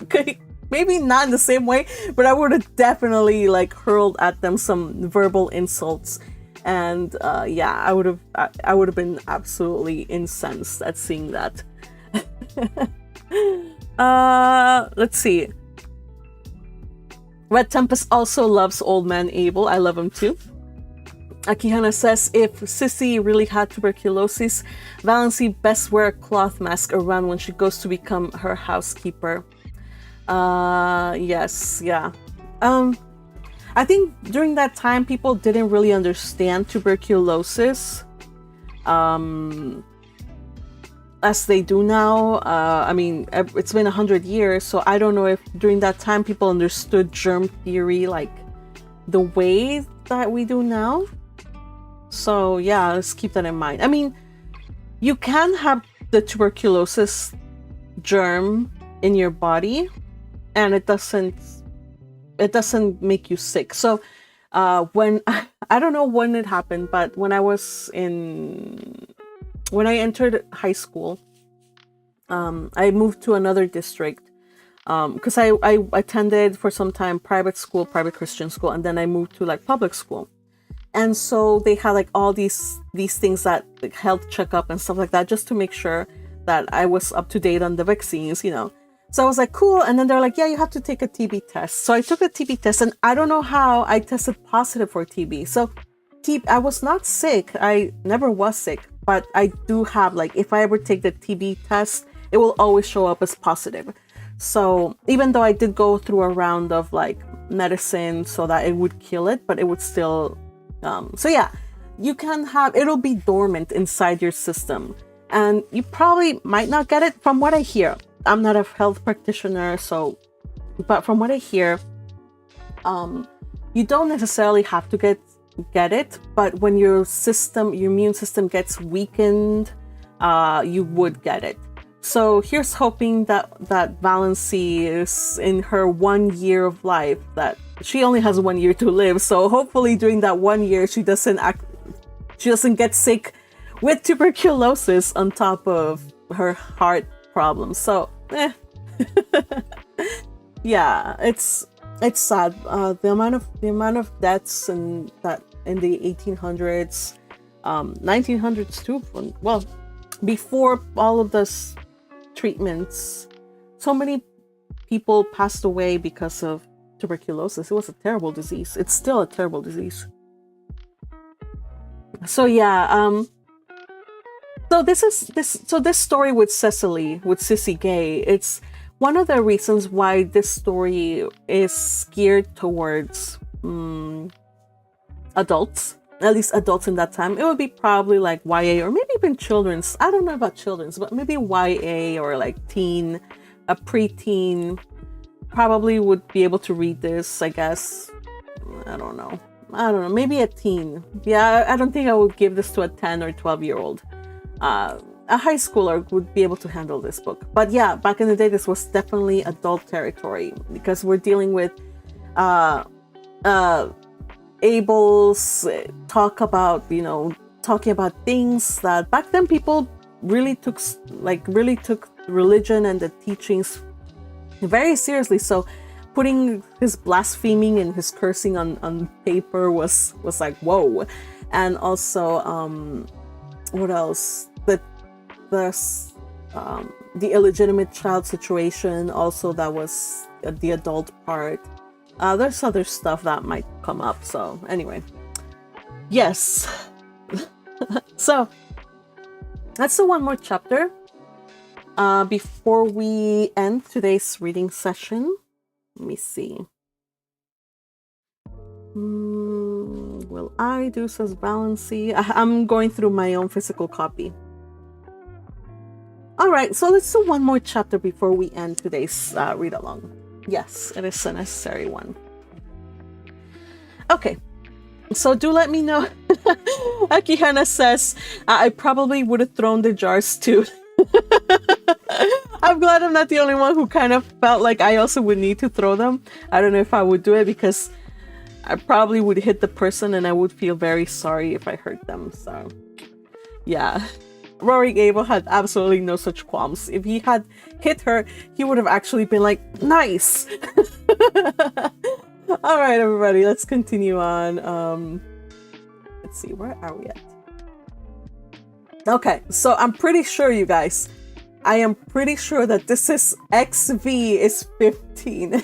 Okay, maybe not in the same way, but I would have definitely like hurled at them some verbal insults, and I would have been absolutely incensed at seeing that. Let's see. Red Tempest also loves old man Abel. I love him too. Akihana says, if Sissy really had tuberculosis, Valancy best wear a cloth mask around when she goes to become her housekeeper. Yes, yeah. I think during that time, people didn't really understand tuberculosis as they do now. I mean, it's been 100 years, so I don't know if during that time people understood germ theory like the way that we do now. So yeah, let's keep that in mind. I mean, you can have the tuberculosis germ in your body, and it doesn't make you sick. So when I don't know when it happened, but when I entered high school, I moved to another district because I attended for some time private Christian school, and then I moved to like public school. And so they had like all these things that like health checkup and stuff like that, just to make sure that I was up to date on the vaccines, you know. So I was like, cool. And then they're like, yeah, you have to take a TB test. So I took a TB test, and I don't know how I tested positive for TB. So I was not sick. I never was sick, but I do have like, if I ever take the TB test, it will always show up as positive. So even though I did go through a round of like medicine so that it would kill it, but it would still so yeah, you can have, it'll be dormant inside your system, and you probably might not get it. From what I hear, I'm not a health practitioner, but from what I hear, you don't necessarily have to get it, but when your immune system gets weakened, you would get it. So here's hoping that Valancy is in her 1 year of life, that she only has 1 year to live. So hopefully during that 1 year, she doesn't get sick with tuberculosis on top of her heart problems. So, yeah, it's sad. The amount of deaths in the 1800s, 1900s too. Well, before all of this treatments, so many people passed away because of tuberculosis. It was a terrible disease. It's still a terrible disease. So yeah, so this story with Sissy Gay, it's one of the reasons why this story is geared towards adults, at least adults in that time. It would be probably like YA, or maybe even children's. I don't know about children's, but maybe YA or like teen, a preteen probably would be able to read this, I guess. I don't know. Maybe a teen. Yeah, I don't think I would give this to a 10 or 12-year-old. A high schooler would be able to handle this book. But yeah, back in the day, this was definitely adult territory, because we're dealing with Abel's talking about things that back then people really took religion and the teachings very seriously. So putting his blaspheming and his cursing on paper was like, whoa. And also what else, the illegitimate child situation, also that was the adult part. There's other stuff that might come up. So anyway, yes. So let's do one more chapter before we end today's reading session. Let me see. Will I do, says Valancy. I'm going through my own physical copy. All right, so let's do one more chapter before we end today's read along. Yes, it is a necessary one. Okay, so do let me know. Akihana says, I probably would have thrown the jars too. I'm glad I'm not the only one who kind of felt like I also would need to throw them. I don't know if I would do it, because I probably would hit the person and I would feel very sorry if I hurt them. So yeah, Rory Gable had absolutely no such qualms. If he had hit her, he would have actually been like, nice. All right, everybody, let's continue on. Let's see, where are we at? Okay, so I'm pretty sure, you guys, I am pretty sure that this is XV is 15.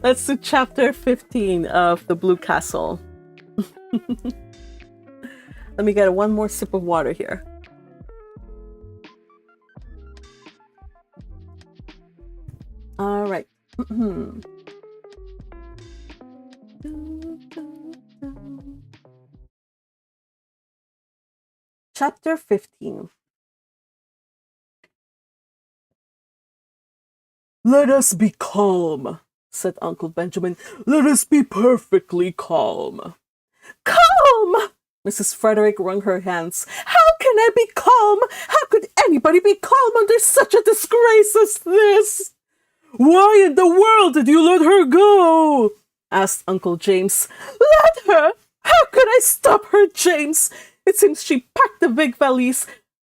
Let's do chapter 15 of The Blue Castle. Let me get one more sip of water here. All right. Chapter 15. "Let us be calm," said Uncle Benjamin. "Let us be perfectly calm." "Calm!" Mrs. Frederick wrung her hands. "How can I be calm? How could anybody be calm under such a disgrace as this?" "Why in the world did you let her go?" asked Uncle James. "Let her? How could I stop her, James? It seems she packed the big valise,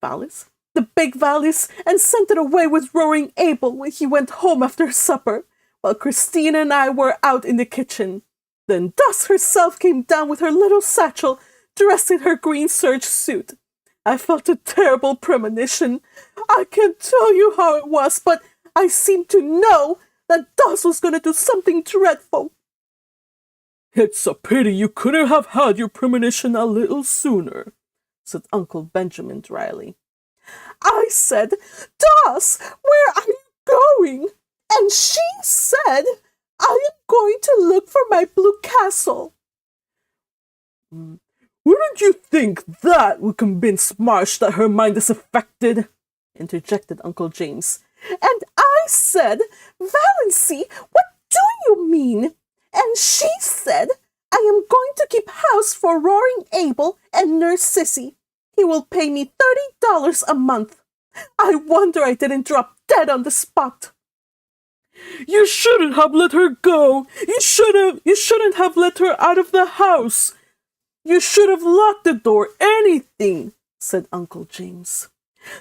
and sent it away with Roaring Abel when he went home after supper, while Christine and I were out in the kitchen. Then Doss herself came down with her little satchel, dressed in her green serge suit. I felt a terrible premonition. I can't tell you how it was, but I seemed to know that Doss was going to do something dreadful." "It's a pity you couldn't have had your premonition a little sooner," said Uncle Benjamin dryly. "I said, 'Doss, where are you going?' And she said, 'I am going to look for my blue castle.'" "Wouldn't you think that would convince Marsh that her mind is affected?" interjected Uncle James. "And I said, 'Valancy, what do you mean?' And she said, 'I am going to keep house for Roaring Abel and Nurse Sissy. He will pay me $30 a month. I wonder I didn't drop dead on the spot." "You shouldn't have let her go. You shouldn't have let her out of the house. You should have locked the door, anything," said Uncle James.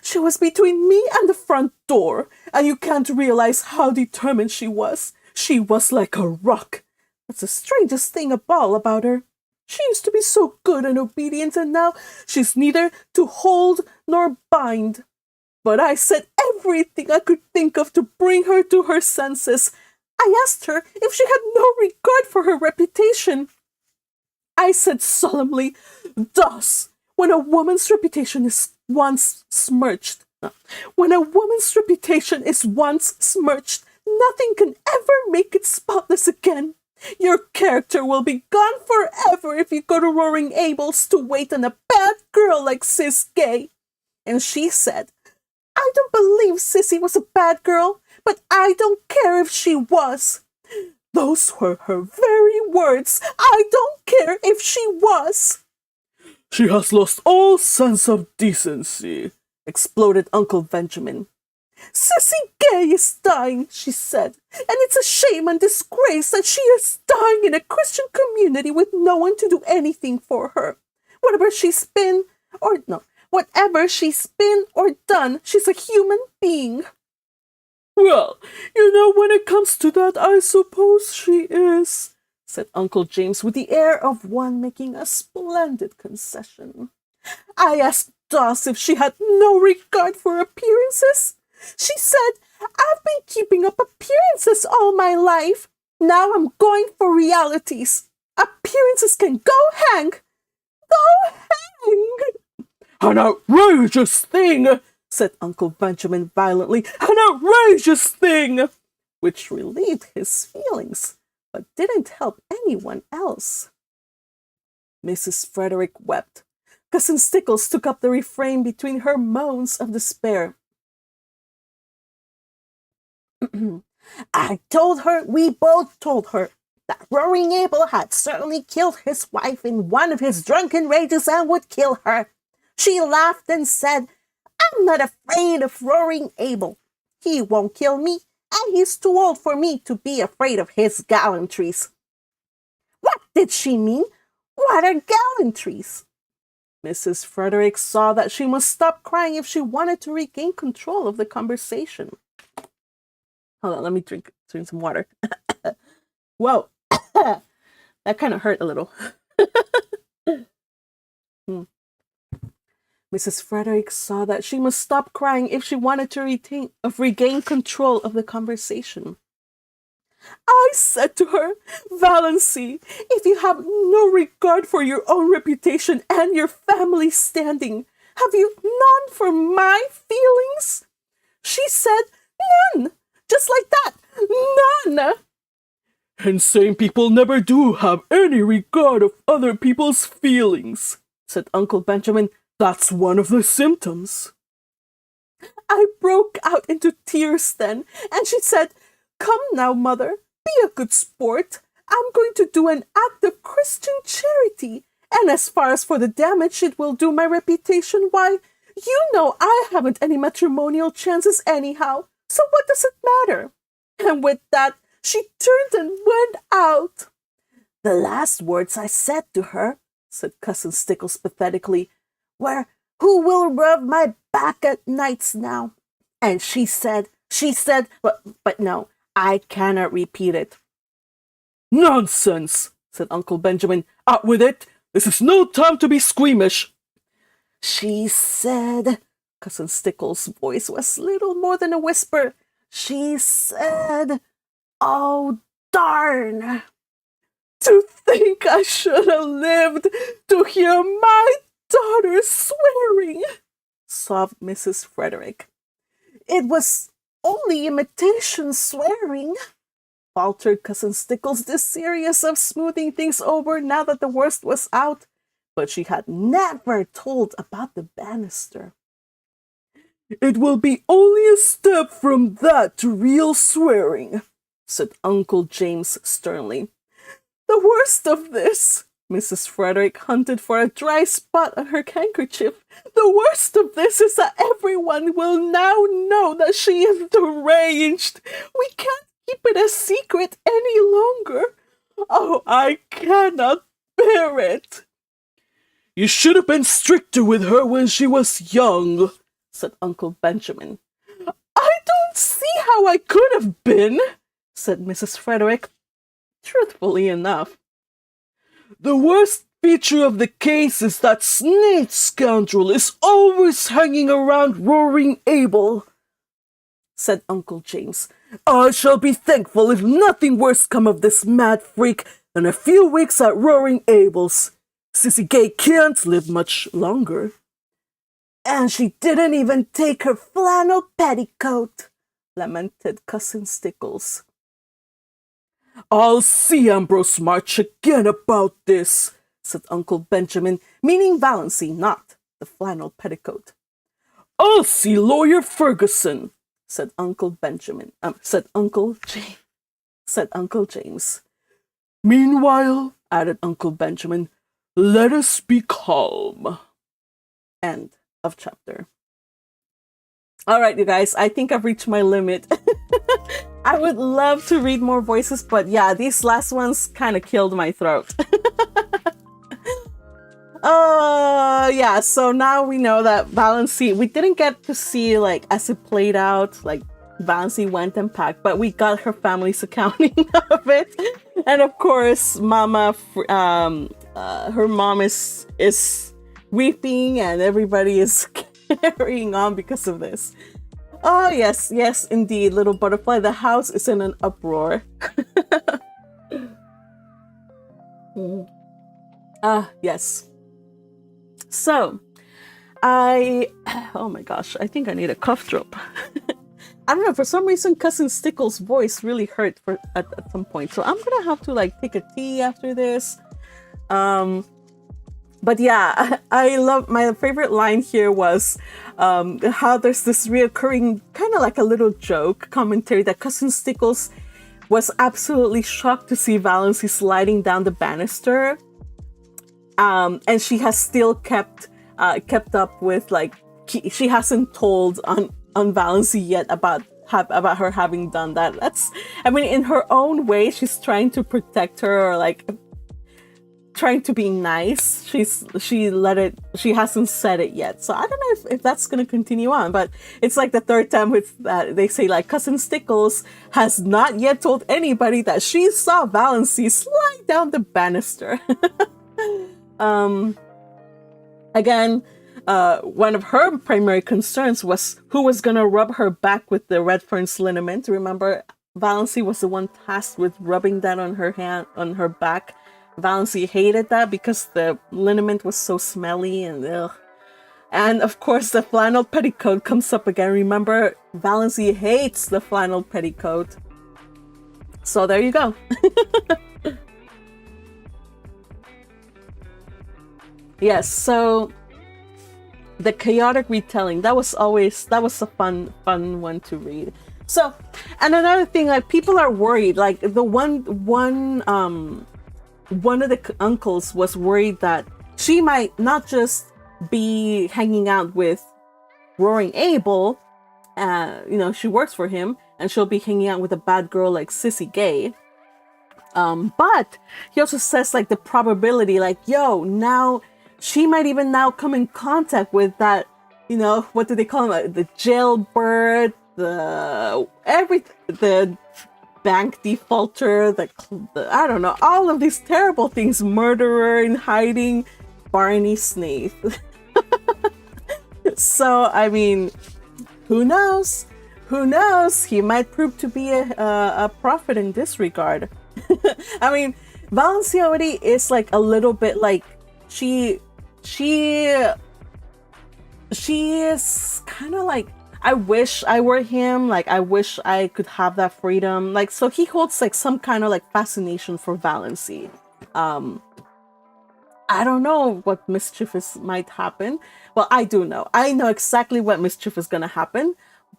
"She was between me and the front door, and you can't realize how determined she was. She was like a rock. That's the strangest thing of all about her. She used to be so good and obedient, and now she's neither to hold nor bind. But I said everything I could think of to bring her to her senses. I asked her if she had no regard for her reputation. I said solemnly, 'Doss, when a woman's reputation is once smirched, nothing can ever make it spotless again. Your character will be gone forever if you go to Roaring Abel's to wait on a bad girl like Sis Gay.' And she said, 'I don't believe Sissy was a bad girl, but I don't care if she was.' Those were her very words. 'I don't care if she was.'" "She has lost all sense of decency," exploded Uncle Benjamin. "Sissy Gay is dying," she said, "and it's a shame and disgrace that she is dying in a Christian community with no one to do anything for her. Whatever she's been or done, she's a human being." "Well, when it comes to that, I suppose she is," said Uncle James with the air of one making a splendid concession. "I asked Doss if she had no regard for appearances. She said, 'I've been keeping up appearances all my life. Now I'm going for realities. Appearances can go hang. Go hang.'" "An outrageous thing," said Uncle Benjamin violently. "An outrageous thing," which relieved his feelings, but didn't help anyone else. Mrs. Frederick wept. Cousin Stickles took up the refrain between her moans of despair. We both told her, that Roaring Abel had certainly killed his wife in one of his drunken rages and would kill her. She laughed and said, 'I'm not afraid of Roaring Abel. He won't kill me, and he's too old for me to be afraid of his gallantries.'" What did she mean? What are gallantries? Mrs. Frederick saw that she must stop crying if she wanted to regain control of the conversation. Hold on, let me drink some water. Whoa, that kind of hurt a little. Mrs. Frederick saw that she must stop crying if she wanted to regain control of the conversation. "I said to her, 'Valancy, if you have no regard for your own reputation and your family standing, have you none for my feelings?' She said, 'None,' just like that, 'none.'" "Insane people never do have any regard of other people's feelings," said Uncle Benjamin. That's one of the symptoms. I broke out into tears then, and she said, "Come now, mother, be a good sport. I'm going to do an act of Christian charity. And as far as for the damage it will do my reputation, why, you know I haven't any matrimonial chances anyhow, so what does it matter?" And with that, she turned and went out. "The last words I said to her," said Cousin Stickles pathetically, "were, 'Who will rub my back at nights now?' And she said, but no, I cannot repeat it." "Nonsense," said Uncle Benjamin. "Out with it. This is no time to be squeamish." "She said," Cousin Stickles' voice was little more than a whisper, "she said, 'Oh, darn. To think I should have lived to hear my daughter swearing,'" sobbed Mrs. Frederick. "It was only imitation swearing," faltered Cousin Stickles, desirous of smoothing things over now that the worst was out, but she had never told about the banister. "It will be only a step from that to real swearing," said Uncle James sternly. "The worst of this," Mrs. Frederick hunted for a dry spot on her handkerchief, "the worst of this is that everyone will now know that she is deranged. We can't keep it a secret any longer. Oh, I cannot bear it." "You should have been stricter with her when she was young," said Uncle Benjamin. "I don't see how I could have been," said Mrs. Frederick, truthfully enough. "The worst feature of the case is that snake scoundrel is always hanging around Roaring Abel," said Uncle James. "I shall be thankful if nothing worse come of this mad freak than a few weeks at Roaring Abel's. Sissy Gay can't live much longer." "And she didn't even take her flannel petticoat," lamented Cousin Stickles. "I'll see Ambrose March again about this," said Uncle Benjamin, meaning Valancy, not the flannel petticoat. "I'll see Lawyer Ferguson," said Uncle Benjamin. Said Uncle James. "Meanwhile," added Uncle Benjamin, "let us be calm." End of chapter. All right, you guys, I think I've reached my limit. I would love to read more voices, but yeah, these last ones kind of killed my throat. Yeah, so now we know that Valancy, we didn't get to see, like, as it played out, like, Valancy went and packed, but we got her family's accounting of it. And of course, her mom is weeping, and everybody is carrying on because of this. Oh, yes, indeed, little butterfly. The house is in an uproar. Yes. So, oh my gosh, I think I need a cough drop. I don't know, for some reason, Cousin Stickles' voice really hurt at some point. So I'm gonna have to, like, take a tea after this. But yeah, I love, my favorite line here was how there's this reoccurring kind of like a little joke commentary that Cousin Stickles was absolutely shocked to see Valancy sliding down the banister. And she has still kept up with, like, she hasn't told on Valancy yet about her having done that. That's, I mean, in her own way, she's trying to protect her, or like trying to be nice. She hasn't said it yet, so I don't know if that's gonna continue on. But it's like the third time with that they say, like, Cousin Stickles has not yet told anybody that she saw Valancy slide down the banister. Again, one of her primary concerns was who was gonna rub her back with the red fern's liniment. Remember, Valancy was the one tasked with rubbing that on her back. Valancy hated that because the liniment was so smelly and ugh. And of course, the flannel petticoat comes up again. Remember, Valancy hates the flannel petticoat. So there you go. Yes, so the chaotic retelling. That was a fun one to read. So, and another thing, like people are worried. Like the one of the uncles was worried that she might not just be hanging out with Roaring Abel. She works for him, and she'll be hanging out with a bad girl like Sissy Gay. But he also says like the probability, like, yo, now she might even now come in contact with that, what do they call him? The jailbird, the bank defaulter, the I don't know, all of these terrible things, murderer in hiding, Barney Snaith. So, I mean, who knows? Who knows? He might prove to be a prophet in this regard. I mean, Valancy already is like a little bit like she is kind of like, I wish I were him. Like, I wish I could have that freedom. Like, so he holds like some kind of like fascination for Valancy. I don't know what mischievous might happen. Well, I do know. I know exactly what mischief is gonna happen,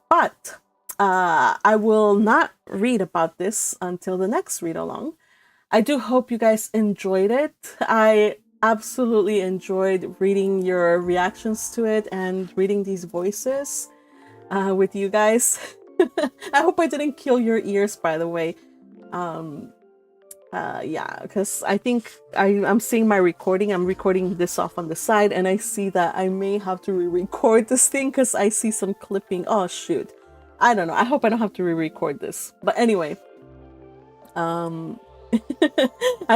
but I will not read about this until the next read along. I do hope you guys enjoyed it. I absolutely enjoyed reading your reactions to it and reading these voices with you guys. I hope I didn't kill your ears, by the way. Yeah, because I think I'm seeing my recording. I'm recording this off on the side, and I see that I may have to re-record this thing because I see some clipping. Oh, shoot. I don't know. I hope I don't have to re-record this. But anyway, I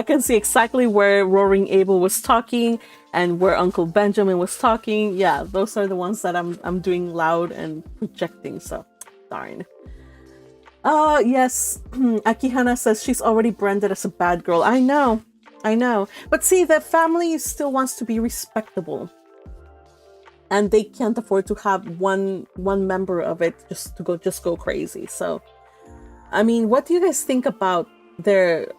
can see exactly where Roaring Abel was talking and where Uncle Benjamin was talking. Yeah, those are the ones that I'm doing loud and projecting. So, darn. Yes. Akihana says she's already branded as a bad girl. I know. But see, the family still wants to be respectable. And they can't afford to have one member of it just go crazy. So, I mean, what do you guys think about their...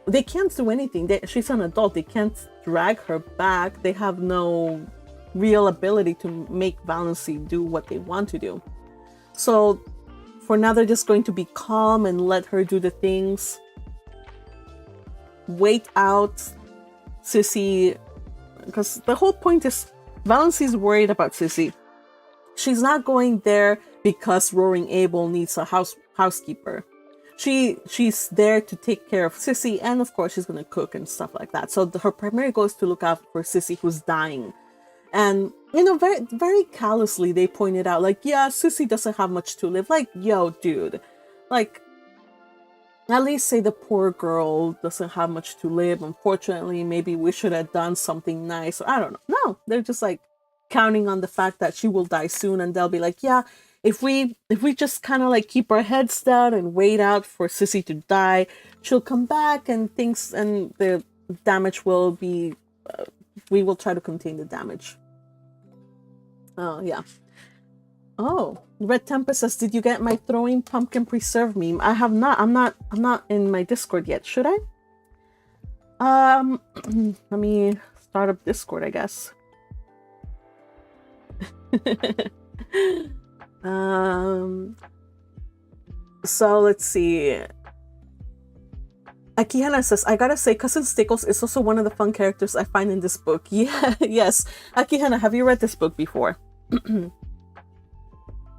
They can't do anything. She's an adult. They can't drag her back. They have no real ability to make Valancy do what they want to do. So, for now, they're just going to be calm and let her do the things. Wait out Sissy. Because the whole point is Valancy's worried about Sissy. She's not going there because Roaring Abel needs a housekeeper. She's there to take care of Sissy, and of course she's gonna cook and stuff like that. So her primary goal is to look out for Sissy, who's dying. And very, very callously they pointed out, like, yeah, Sissy doesn't have much to live. Like, yo, dude, like, at least say the poor girl doesn't have much to live. Unfortunately, maybe we should have done something nice. I don't know. No, they're just like counting on the fact that she will die soon, and they'll be like, yeah, if we just kind of like keep our heads down and wait out for Sissy to die, she'll come back and things, and the damage will be, we will try to contain the damage. Oh, yeah. Oh, Red Tempest says, did you get my throwing pumpkin preserve meme? I have not. I'm not in my Discord yet. Should I? Let me start up Discord, I guess. So let's see. Akihana says, I gotta say, Cousin Stickles is also one of the fun characters I find in this book. Yeah, yes. Akihana, have you read this book before?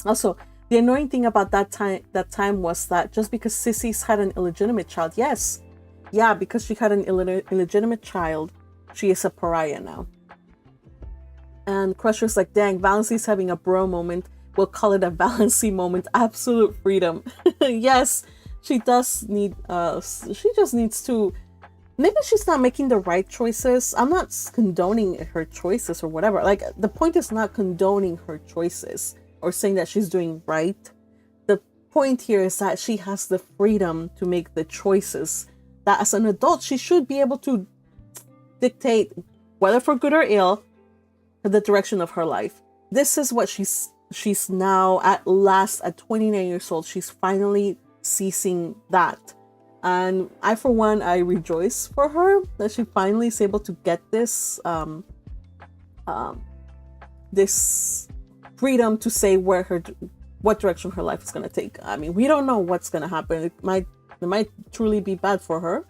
Also, the annoying thing about that time was that just because Sissy's had an illegitimate child, yes. Yeah, because she had an illegitimate child, she is a pariah now. And Crusher's like, dang, Valancy's having a bro moment. We'll call it a Valancy moment. Absolute freedom. Yes, she does need, she just needs to, maybe she's not making the right choices. I'm not condoning her choices or whatever. Like, the point is not condoning her choices or saying that she's doing right. The point here is that she has the freedom to make the choices that as an adult, she should be able to dictate, whether for good or ill, the direction of her life. This is what she's now, at last, at 29 years old, she's finally ceasing that. And I, for one, I rejoice for her that she finally is able to get this this freedom to say what direction her life is going to take. I mean, we don't know what's going to happen. It might truly be bad for her.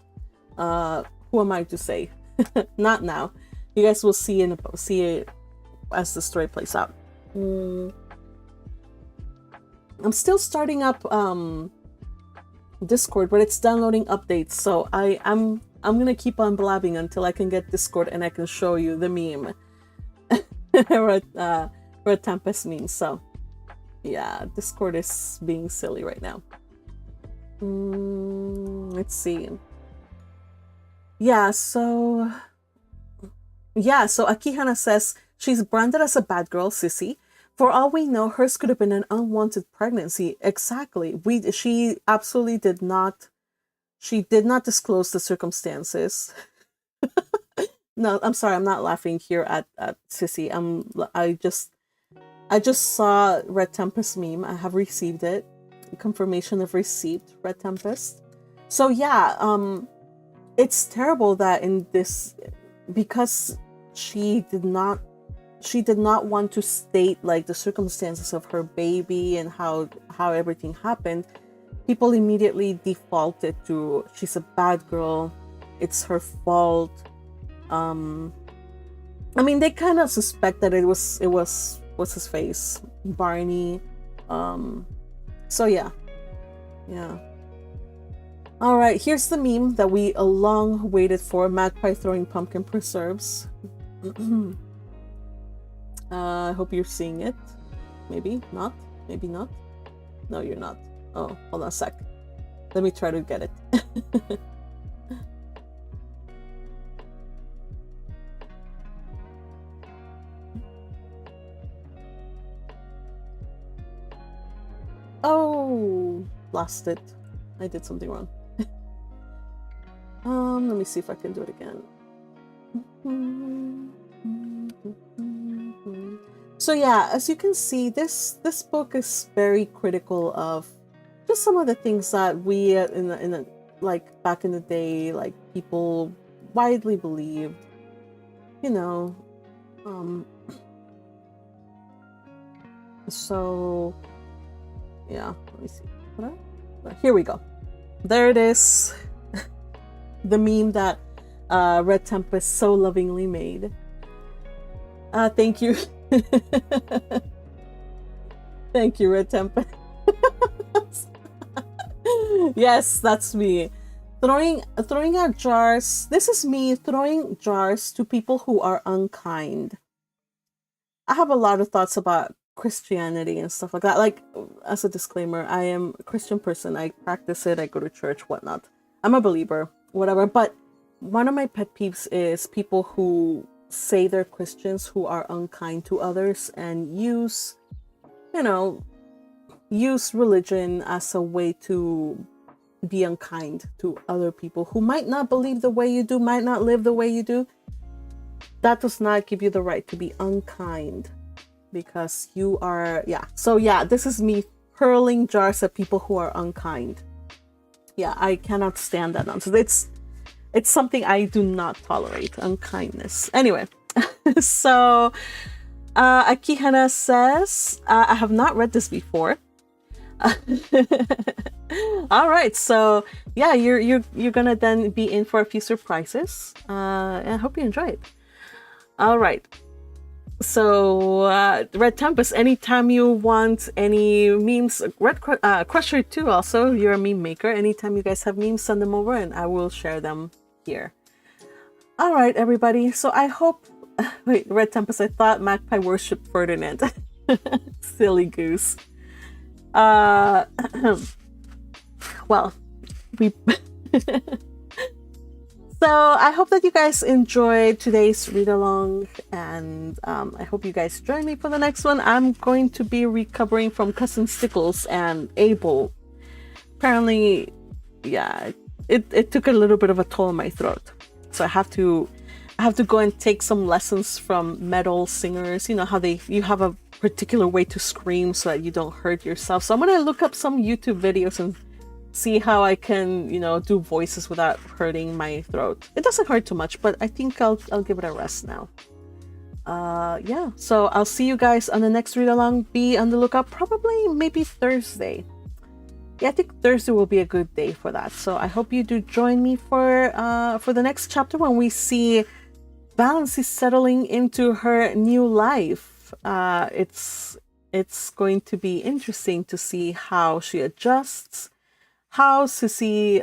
Who am I to say? Not now. You guys will see it as the story plays out. I'm still starting up Discord, but it's downloading updates, so I'm gonna keep on blabbing until I can get Discord and I can show you the meme. Red Tempest meme. So yeah, Discord is being silly right now. Let's see. So Akihana says she's branded as a bad girl, sissy. For all we know, hers could have been an unwanted pregnancy. Exactly. She absolutely did not. She did not disclose the circumstances. No, I'm sorry. I'm not laughing here at sissy. I just saw Red Tempest meme. I have received it. Confirmation of received Red Tempest. So yeah, it's terrible that in this, because she did not want to state like the circumstances of her baby and how everything happened. People immediately defaulted to she's a bad girl, it's her fault. I mean, they kind of suspect that it was what's his face, Barney. So yeah. All right, here's the meme that we long waited for: Magpie throwing pumpkin preserves. I hope you're seeing it. Maybe not. Maybe not. No, you're not. Oh, hold on a sec. Let me try to get it. Oh, lost it. I did something wrong. Let me see if I can do it again. So yeah, as you can see, this book is very critical of just some of the things that we in like back in the day, like people widely believed, so yeah, let me see. Here we go. There it is. The meme that Red Tempest so lovingly made. Thank you. Thank you, Red Tempest. Yes, that's me. Throwing out jars. This is me throwing jars to people who are unkind. I have a lot of thoughts about Christianity and stuff like that. Like, as a disclaimer, I am a Christian person. I practice it. I go to church, whatnot. I'm a believer, whatever. But one of my pet peeves is people who say they're Christians who are unkind to others and use religion as a way to be unkind to other people who might not believe the way you do, might not live the way you do. That does not give you the right to be unkind, because you are, So yeah, this is me hurling jars at people who are unkind. Yeah, I cannot stand that nonsense. It's something I do not tolerate, unkindness. Anyway, so Akihana says, I have not read this before. All right, so yeah, you're gonna then be in for a few surprises. And I hope you enjoy it. All right. So, Red Tempest, anytime you want any memes, Crusher too, also, you're a meme maker. Anytime you guys have memes, send them over and I will share them here. All right, everybody. So I hope, wait, Red Tempest, I thought Magpie worshipped Ferdinand. Silly goose. Well, we... So I hope that you guys enjoyed today's read-along, and I hope you guys join me for the next one. I'm going to be recovering from Cousin Stickles and Abel. Apparently, yeah, it took a little bit of a toll on my throat. So I have to go and take some lessons from metal singers. You know how you have a particular way to scream so that you don't hurt yourself. So I'm gonna look up some YouTube videos and see how I can, do voices without hurting my throat. It doesn't hurt too much, but I think I'll give it a rest now. Yeah, so I'll see you guys on the next read along. Be on the lookout, probably maybe Thursday. Yeah, I think Thursday will be a good day for that. So I hope you do join me for the next chapter when we see Valancy settling into her new life. It's going to be interesting to see how she adjusts, how Sissy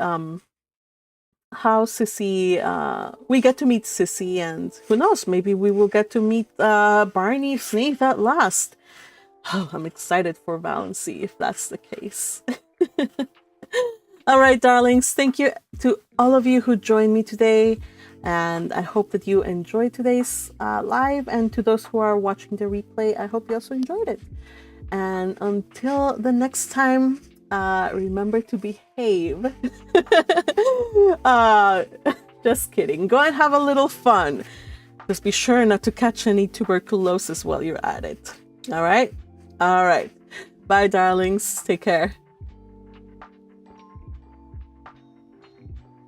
we get to meet Sissy, and who knows, maybe we will get to meet Barney Snaith at last. Oh, I'm excited for Valancy if that's the case. All right, darlings, thank you to all of you who joined me today, and I hope that you enjoyed today's live, and to those who are watching the replay, I hope you also enjoyed it. And until the next time, remember to behave. Just kidding. Go and have a little fun. Just be sure not to catch any tuberculosis while you're at it. All right? All right. Bye, darlings. Take care.